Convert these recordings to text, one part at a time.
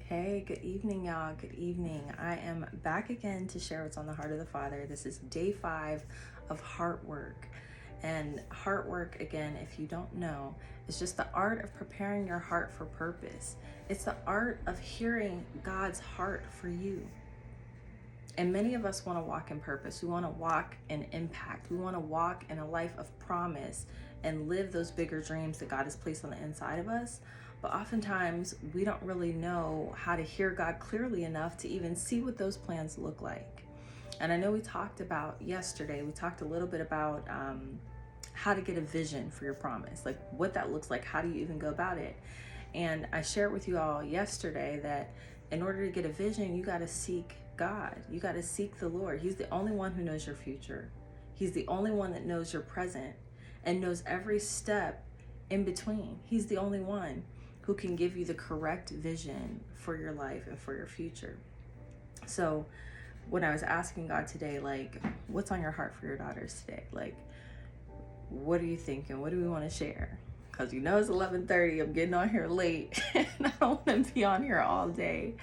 Hey, good evening, y'all. Good evening. I am back again to share what's on the heart of the Father. This is day 5 of heart work. And heart work, again, if you don't know, is just the art of preparing your heart for purpose. It's the art of hearing God's heart for you. And many of us want to walk in purpose. We want to walk in impact. We want to walk in a life of promise and live those bigger dreams that God has placed on the inside of us. But oftentimes we don't really know how to hear God clearly enough to even see what those plans look like. And I know we talked about yesterday, we talked a little bit about how to get a vision for your promise, like what that looks like. How do you even go about it? And I shared with you all yesterday that in order to get a vision, you got to seek God. You got to seek the Lord. He's the only one who knows your future. He's the only one that knows your present and knows every step in between. He's the only one who can give you the correct vision for your life and for your future. So when I was asking God today, like, what's on your heart for your daughters today? Like, what are you thinking? What do we want to share? Because you know it's 11:30. I'm getting on here late and I don't want to be on here all day.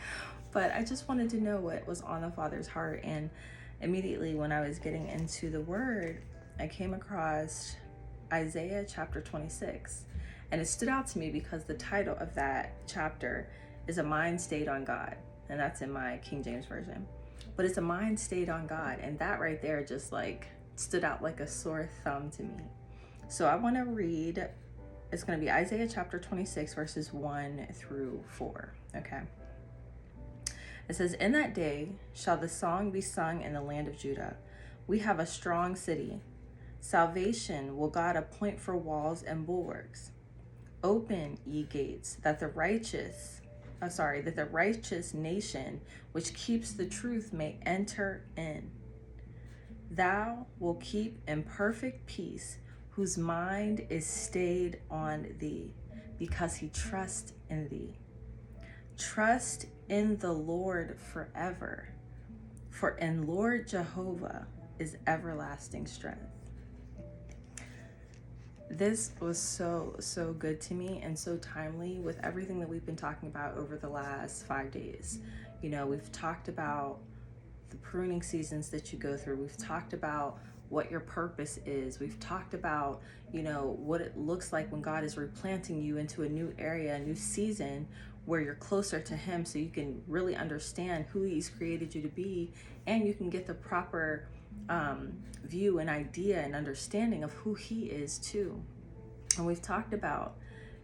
But I just wanted to know what was on the Father's heart. And immediately when I was getting into the Word, I came across Isaiah chapter 26. And it stood out to me because the title of that chapter is A Mind Stayed on God. And that's in my King James Version. But it's a mind stayed on God. And that right there just like stood out like a sore thumb to me. So I want to read, it's going to be Isaiah chapter 26, verses 1 through 4. Okay. It says, "In that day shall the song be sung in the land of Judah. We have a strong city. Salvation will God appoint for walls and bulwarks. Open, ye gates, that the righteous nation which keeps the truth may enter in. Thou wilt keep in perfect peace, whose mind is stayed on thee, because he trusts in thee. Trust in the Lord forever, for in Lord Jehovah is everlasting strength." This was so good to me and so timely with everything that we've been talking about over the last 5 days. You know, we've talked about the pruning seasons that you go through. We've talked about what your purpose is. We've talked about, you know, what it looks like when God is replanting you into a new area, a new season where you're closer to him so you can really understand who he's created you to be, and you can get the proper view and idea and understanding of who he is too. And we've talked about,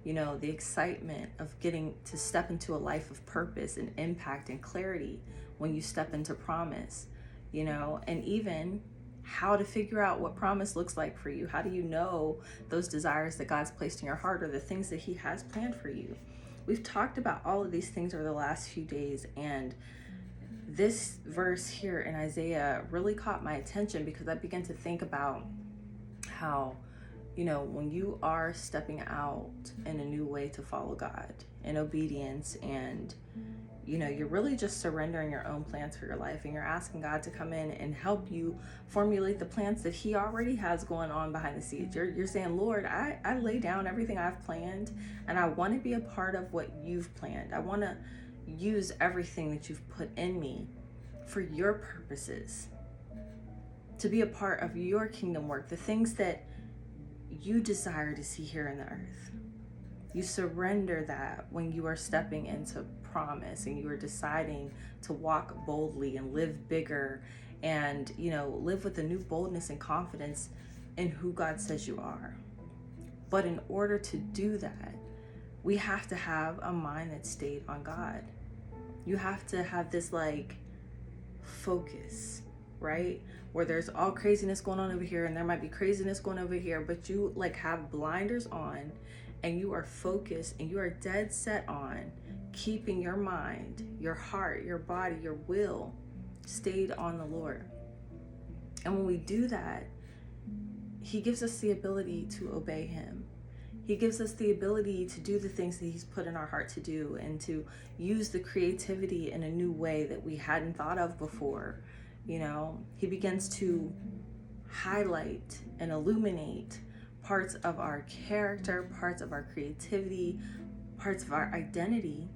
you know, the excitement of getting to step into a life of purpose and impact and clarity when you step into promise, you know, and even how to figure out what promise looks like for you. How do you know those desires that God's placed in your heart or the things that he has planned for you? We've talked about all of these things over the last few days, and this verse here in Isaiah really caught my attention because I began to think about how, you know, when you are stepping out in a new way to follow God in obedience, and, you know, you're really just surrendering your own plans for your life, and you're asking God to come in and help you formulate the plans that he already has going on behind the scenes. You're saying, Lord, I lay down everything I've planned, and I want to be a part of what you've planned. I want to use everything that you've put in me for your purposes, to be a part of your kingdom work, the things that you desire to see here in the earth. You surrender that when you are stepping into promise and you are deciding to walk boldly and live bigger and, you know, live with a new boldness and confidence in who God says you are. But in order to do that, we have to have a mind that's stayed on God. You have to have this like focus, right? Where there's all craziness going on over here and there might be craziness going over here, but you like have blinders on and you are focused and you are dead set on keeping your mind, your heart, your body, your will stayed on the Lord. And when we do that, he gives us the ability to obey him. He gives us the ability to do the things that he's put in our heart to do, and to use the creativity in a new way that we hadn't thought of before. You know, he begins to highlight and illuminate parts of our character, parts of our creativity, parts of our identity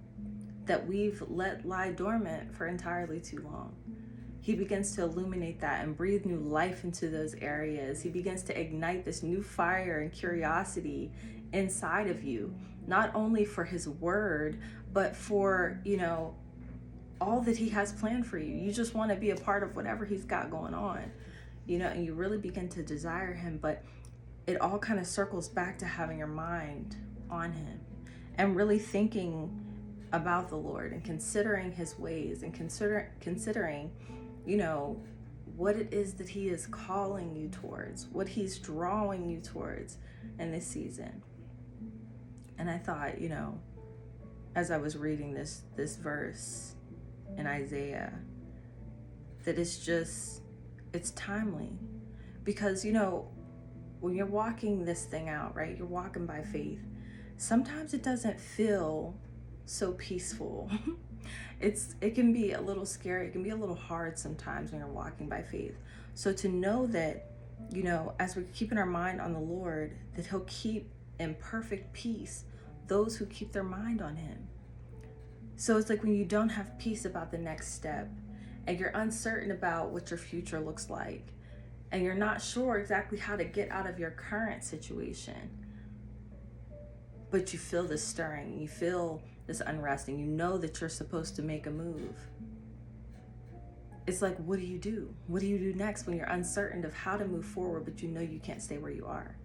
that we've let lie dormant for entirely too long. He begins to illuminate that and breathe new life into those areas. He begins to ignite this new fire and curiosity inside of you, not only for his word, but for, all that he has planned for you. You just want to be a part of whatever he's got going on, and you really begin to desire him. But it all kind of circles back to having your mind on him and really thinking about the Lord and considering his ways and considering, what it is that he is calling you towards, what he's drawing you towards in this season. And I thought, as I was reading this verse in Isaiah, that it's timely. Because, when you're walking this thing out, right, you're walking by faith, sometimes it doesn't feel so peaceful. It can be a little scary. It can be a little hard sometimes when you're walking by faith. So to know that, as we're keeping our mind on the Lord, that he'll keep in perfect peace those who keep their mind on him. So it's like when you don't have peace about the next step and you're uncertain about what your future looks like and you're not sure exactly how to get out of your current situation, but you feel this stirring, you feel this unrest, and you know that you're supposed to make a move. It's like, what do you do? What do you do next when you're uncertain of how to move forward, but you know you can't stay where you are?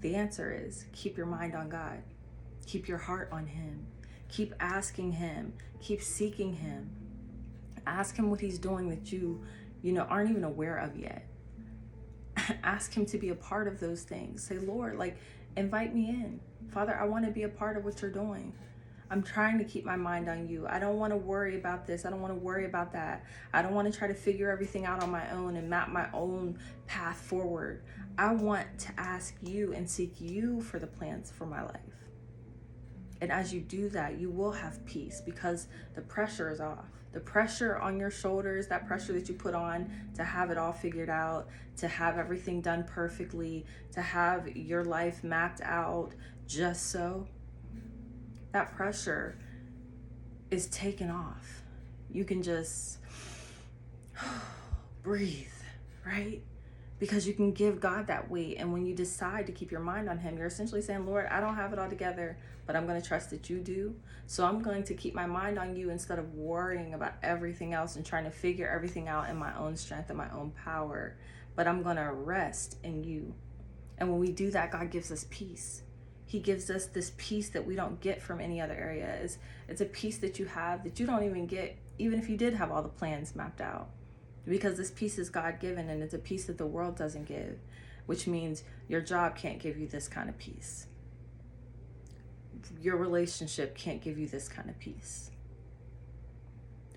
The answer is keep your mind on God. Keep your heart on him. Keep asking him. Keep seeking him. Ask him what he's doing that you aren't even aware of yet. Ask him to be a part of those things. Say, Lord, invite me in. Father, I want to be a part of what you're doing. I'm trying to keep my mind on you. I don't want to worry about this. I don't want to worry about that. I don't want to try to figure everything out on my own and map my own path forward. I want to ask you and seek you for the plans for my life. And as you do that, you will have peace because the pressure is off. The pressure on your shoulders, that pressure that you put on to have it all figured out, to have everything done perfectly, to have your life mapped out just so, that pressure is taken off. You can just breathe, right? Because you can give God that weight. And when you decide to keep your mind on him, you're essentially saying, Lord, I don't have it all together, but I'm going to trust that you do. So I'm going to keep my mind on you instead of worrying about everything else and trying to figure everything out in my own strength and my own power. But I'm going to rest in you. And when we do that, God gives us peace. He gives us this peace that we don't get from any other area. It's a peace that you have that you don't even get, even if you did have all the plans mapped out. Because this peace is God-given, and it's a peace that the world doesn't give, which means your job can't give you this kind of peace. Your relationship can't give you this kind of peace.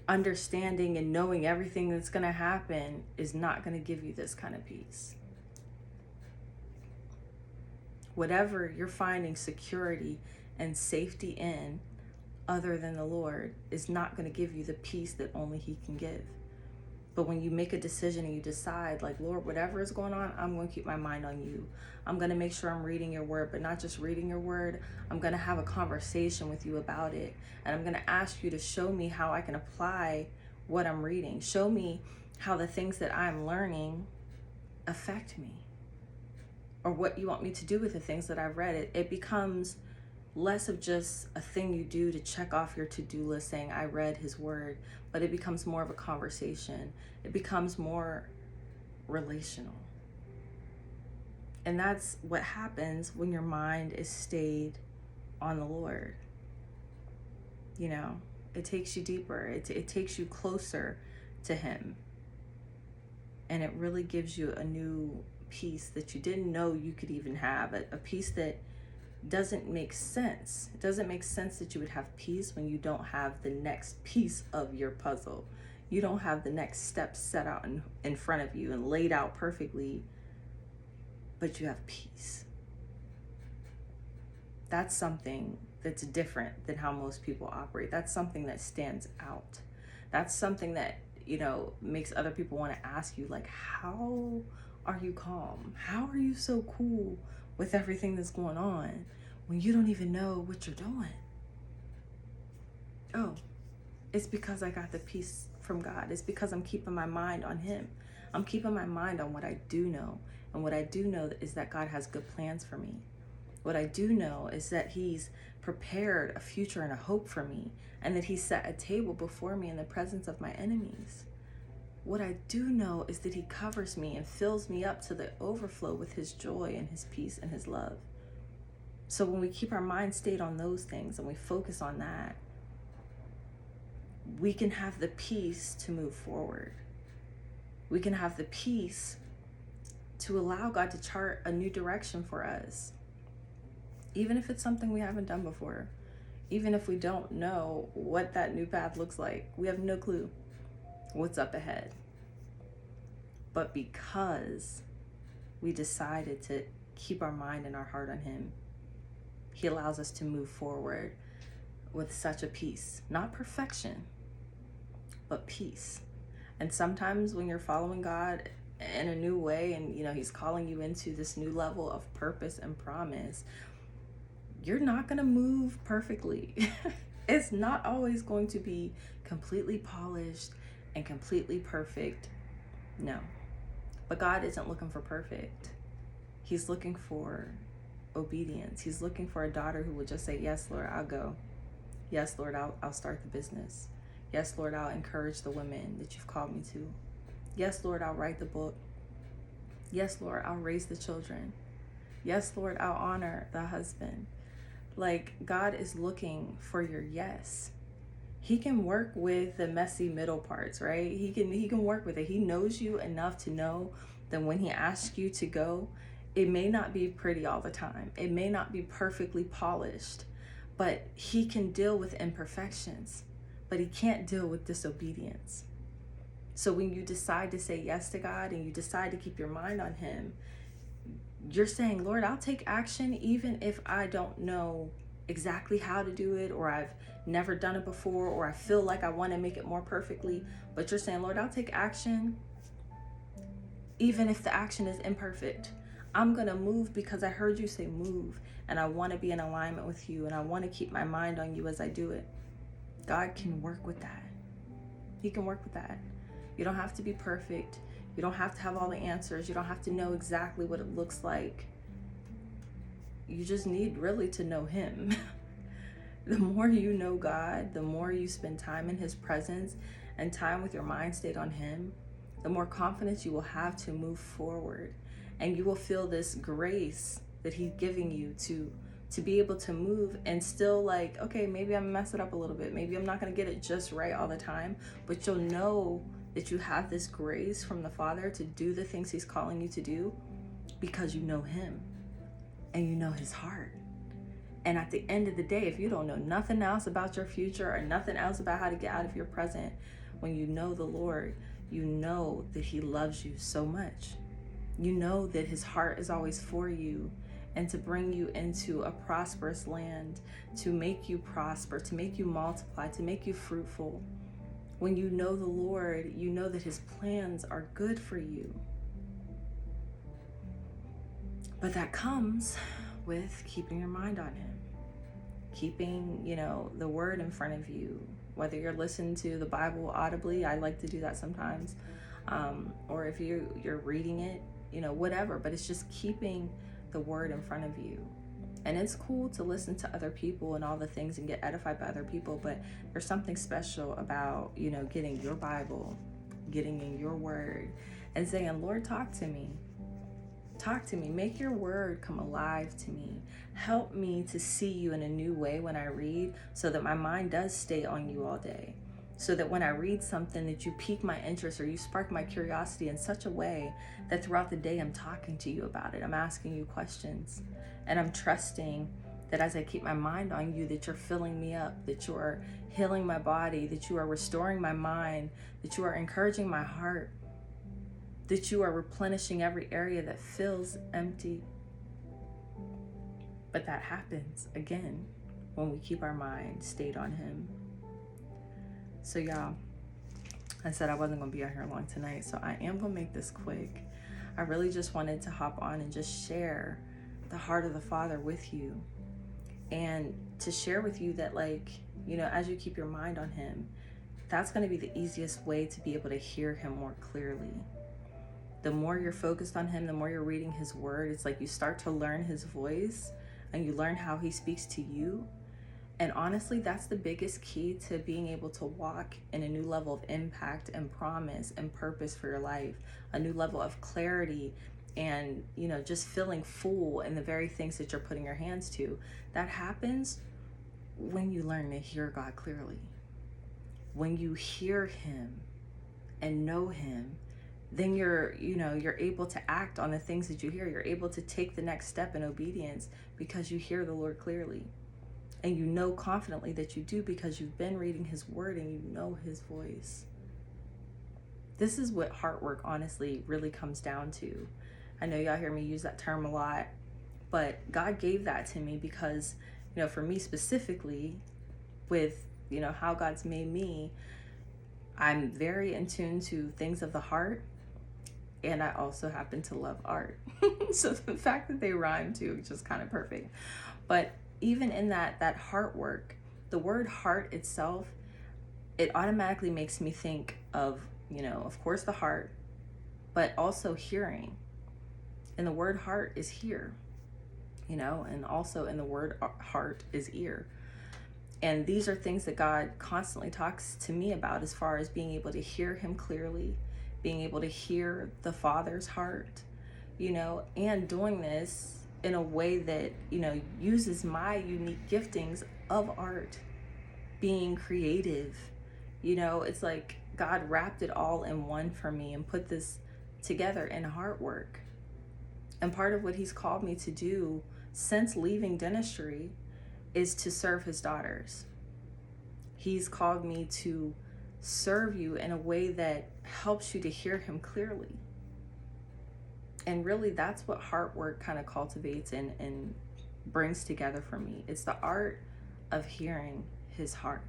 Understanding and knowing everything that's going to happen is not going to give you this kind of peace. Whatever you're finding security and safety in other than the Lord is not going to give you the peace that only he can give. But when you make a decision and you decide, Lord, whatever is going on, I'm going to keep my mind on you. I'm going to make sure I'm reading your word, but not just reading your word. I'm going to have a conversation with you about it. And I'm going to ask you to show me how I can apply what I'm reading. Show me how the things that I'm learning affect me, or what you want me to do with the things that I've read. It becomes less of just a thing you do to check off your to-do list saying, I read his word, but it becomes more of a conversation. It becomes more relational. And that's what happens when your mind is stayed on the Lord. It takes you deeper. It takes you closer to him. And it really gives you a new peace that you didn't know you could even have, a peace that doesn't make sense. It doesn't make sense that you would have peace when you don't have the next piece of your puzzle. You don't have the next step set out in front of you and laid out perfectly, but you have peace. That's something that's different than how most people operate. That's something that stands out. That's something that, makes other people want to ask you, how are you calm? How are you so cool with everything that's going on when you don't even know what you're doing? Oh, it's because I got the peace from God. It's because I'm keeping my mind on him. I'm keeping my mind on what I do know. And what I do know is that God has good plans for me. What I do know is that he's prepared a future and a hope for me, and that he set a table before me in the presence of my enemies. What I do know is that he covers me and fills me up to the overflow with his joy and his peace and his love. So when we keep our mind stayed on those things and we focus on that, we can have the peace to move forward. We can have the peace to allow God to chart a new direction for us. Even if it's something we haven't done before. Even if we don't know what that new path looks like. We have no clue what's up ahead. But because we decided to keep our mind and our heart on him, he allows us to move forward with such a peace. Not perfection, but peace. And sometimes when you're following God in a new way, and he's calling you into this new level of purpose and promise, you're not going to move perfectly. It's not always going to be completely polished and completely perfect. No. But God isn't looking for perfect. He's looking for obedience. He's looking for a daughter who would just say, yes, Lord, I'll go. Yes, Lord, I'll start the business. Yes, Lord, I'll encourage the women that you've called me to. Yes, Lord, I'll write the book. Yes, Lord, I'll raise the children. Yes, Lord, I'll honor the husband. Like, God is looking for your yes. He can work with the messy middle parts, right? He can work with it. He knows you enough to know that when he asks you to go, it may not be pretty all the time. It may not be perfectly polished, but he can deal with imperfections, but he can't deal with disobedience. So when you decide to say yes to God and you decide to keep your mind on him, you're saying, Lord, I'll take action even if I don't know exactly how to do it, or I've never done it before, or I feel like I want to make it more perfectly. But you're saying, Lord, I'll take action even if the action is imperfect. I'm going to move because I heard you say move, and I want to be in alignment with you, and I want to keep my mind on you as I do it. God can work with that. He can work with that. You don't have to be perfect. You don't have to have all the answers. You don't have to know exactly what it looks like. You just need really to know him. The more you know God, the more you spend time in his presence and time with your mind stayed on him, the more confidence you will have to move forward. And you will feel this grace that he's giving you to be able to move and still, like, okay, maybe I'm mess it up a little bit. Maybe I'm not going to get it just right all the time, but you'll know that you have this grace from the Father to do the things he's calling you to do because you know him and you know his heart. And at the end of the day, if you don't know nothing else about your future or nothing else about how to get out of your present, when you know the Lord, you know that he loves you so much. You know that his heart is always for you and to bring you into a prosperous land, to make you prosper, to make you multiply, to make you fruitful. When you know the Lord, you know that his plans are good for you. But that comes with keeping your mind on him, keeping, the word in front of you, whether you're listening to the Bible audibly. I like to do that sometimes, or if you're reading it, whatever, but it's just keeping the word in front of you. And it's cool to listen to other people and all the things and get edified by other people, but there's something special about, getting your Bible, getting in your word and saying, Lord, talk to me. Talk to me. Make your word come alive to me. Help me to see you in a new way when I read, so that my mind does stay on you all day. So that when I read something, that you pique my interest or you spark my curiosity in such a way that throughout the day I'm talking to you about it. I'm asking you questions, and I'm trusting that as I keep my mind on you, that you're filling me up, that you are healing my body, that you are restoring my mind, that you are encouraging my heart, that you are replenishing every area that feels empty. But that happens, again, when we keep our mind stayed on him. So y'all, I said I wasn't going to be out here long tonight, so I am going to make this quick. I really just wanted to hop on and just share the heart of the Father with you. and to share with you that, like, as you keep your mind on him, that's going to be the easiest way to be able to hear him more clearly. The more you're focused on him, the more you're reading his word, it's like you start to learn his voice and you learn how he speaks to you. And honestly, that's the biggest key to being able to walk in a new level of impact and promise and purpose for your life, a new level of clarity, and just feeling full in the very things that you're putting your hands to. That happens when you learn to hear God clearly. When you hear him and know him, then you're able to act on the things that you hear. You're able to take the next step in obedience because you hear the Lord clearly. And you know confidently that you do because you've been reading his word and you know his voice. This is what heart work honestly really comes down to. I know y'all hear me use that term a lot, but God gave that to me because, for me specifically, with, how God's made me, I'm very in tune to things of the heart, and I also happen to love art. So the fact that they rhyme too is just kind of perfect. But even in that heart work, the word heart itself, it automatically makes me think of, of course the heart, but also hearing. And the word heart is hear, and also in the word heart is ear. And these are things that God constantly talks to me about as far as being able to hear him clearly, being able to hear the Father's heart, and doing this in a way that, uses my unique giftings of art, being creative. It's like God wrapped it all in one for me and put this together in heart work. And part of what he's called me to do since leaving dentistry is to serve his daughters. He's called me to serve you in a way that helps you to hear him clearly. And really, that's what heart work kind of cultivates and brings together for me. It's the art of hearing his heart.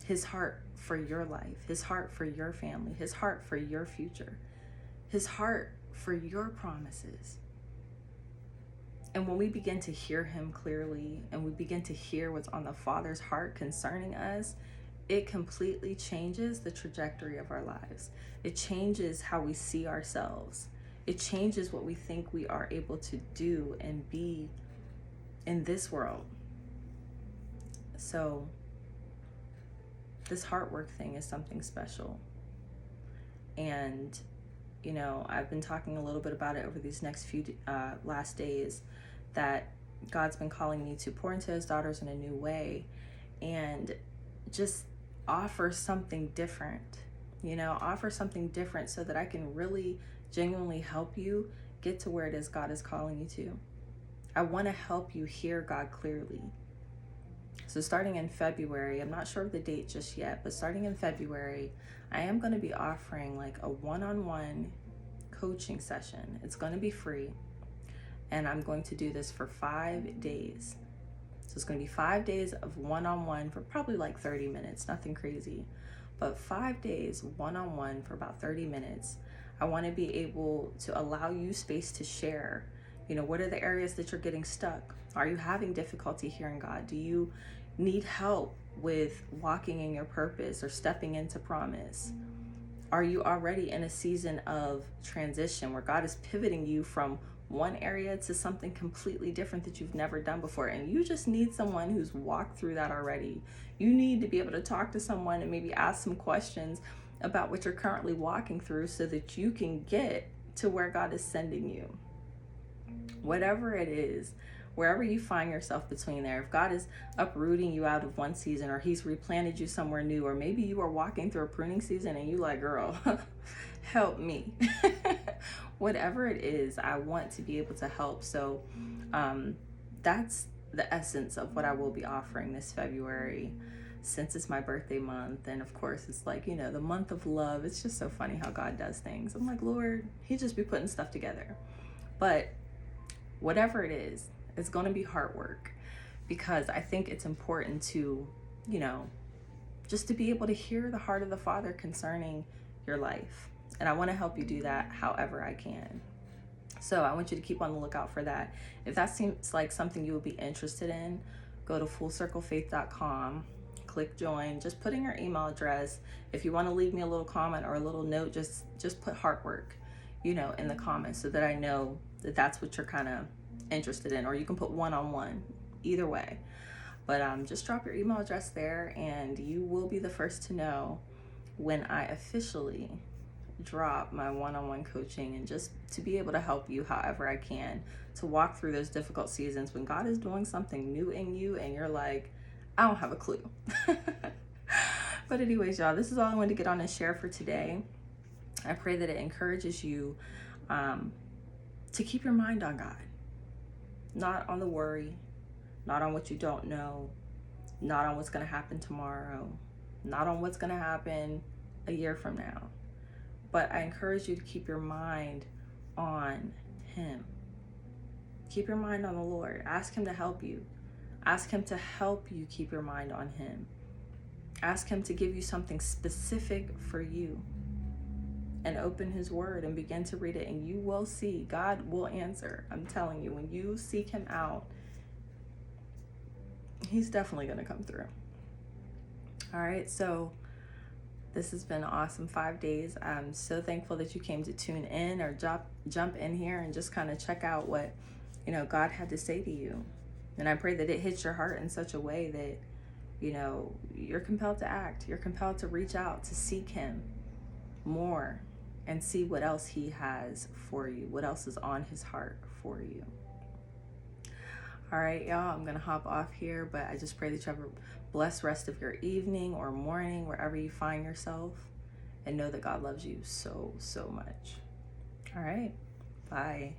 His heart for your life, his heart for your family, his heart for your future, his heart for your promises. And when we begin to hear him clearly and we begin to hear what's on the Father's heart concerning us, it completely changes the trajectory of our lives. It changes how we see ourselves. It changes what we think we are able to do and be in this world. So this heart work thing is something special. And, I've been talking a little bit about it over these next few last days, that God's been calling me to pour into his daughters in a new way and just offer something different, offer something different so that I can really genuinely help you get to where it is God is calling you to. I want to help you hear God clearly. So starting in February, I'm not sure of the date just yet, but starting in February, I am going to be offering like a one-on-one coaching session. It's going to be free. And I'm going to do this for 5 days. So it's going to be 5 days of one-on-one for probably like 30 minutes, nothing crazy. But 5 days one-on-one for about 30 minutes. I want to be able to allow you space to share. What are the areas that you're getting stuck? Are you having difficulty hearing God? Do you need help with walking in your purpose or stepping into promise? Are you already in a season of transition where God is pivoting you from one area to something completely different that you've never done before, and you just need someone who's walked through that already? You need to be able to talk to someone and maybe ask some questions about what you're currently walking through so that you can get to where God is sending you. Whatever it is, wherever you find yourself between there, if God is uprooting you out of one season, or he's replanted you somewhere new, or maybe you are walking through a pruning season and you like, girl, help me. Whatever it is, I want to be able to help. So that's the essence of what I will be offering this February, since it's my birthday month. And of course, it's like, the month of love. It's just so funny how God does things. I'm like, Lord, he just be putting stuff together. But whatever it is, it's going to be hard work, because I think it's important to, just to be able to hear the heart of the Father concerning your life. And I want to help you do that however I can. So I want you to keep on the lookout for that. If that seems like something you would be interested in, go to fullcirclefaith.com, click join, just put in your email address. If you want to leave me a little comment or a little note, just put heart work, in the comments, so that I know that that's what you're kind of interested in. Or you can put one-on-one, either way. But just drop your email address there, and you will be the first to know when I officially drop my one-on-one coaching, and just to be able to help you however I can to walk through those difficult seasons when God is doing something new in you and you're like, I don't have a clue. But anyways, y'all, this is all I wanted to get on and share for today. I pray that it encourages you to keep your mind on God, not on the worry, not on what you don't know, not on what's going to happen tomorrow, not on what's going to happen a year from now. But I encourage you to keep your mind on Him. Keep your mind on the Lord. Ask Him to help you. Ask Him to help you keep your mind on Him. Ask Him to give you something specific for you. And open His Word and begin to read it, and you will see God will answer. I'm telling you, when you seek Him out, He's definitely going to come through. All right, so this has been an awesome 5 days. I'm so thankful that you came to tune in or jump in here and just kind of check out what, God had to say to you. And I pray that it hits your heart in such a way that, you're compelled to act. You're compelled to reach out, to seek Him more and see what else He has for you, what else is on His heart for you. All right, y'all, I'm going to hop off here, but I just pray that you have a blessed rest of your evening or morning, wherever you find yourself, and know that God loves you so, so much. All right, bye.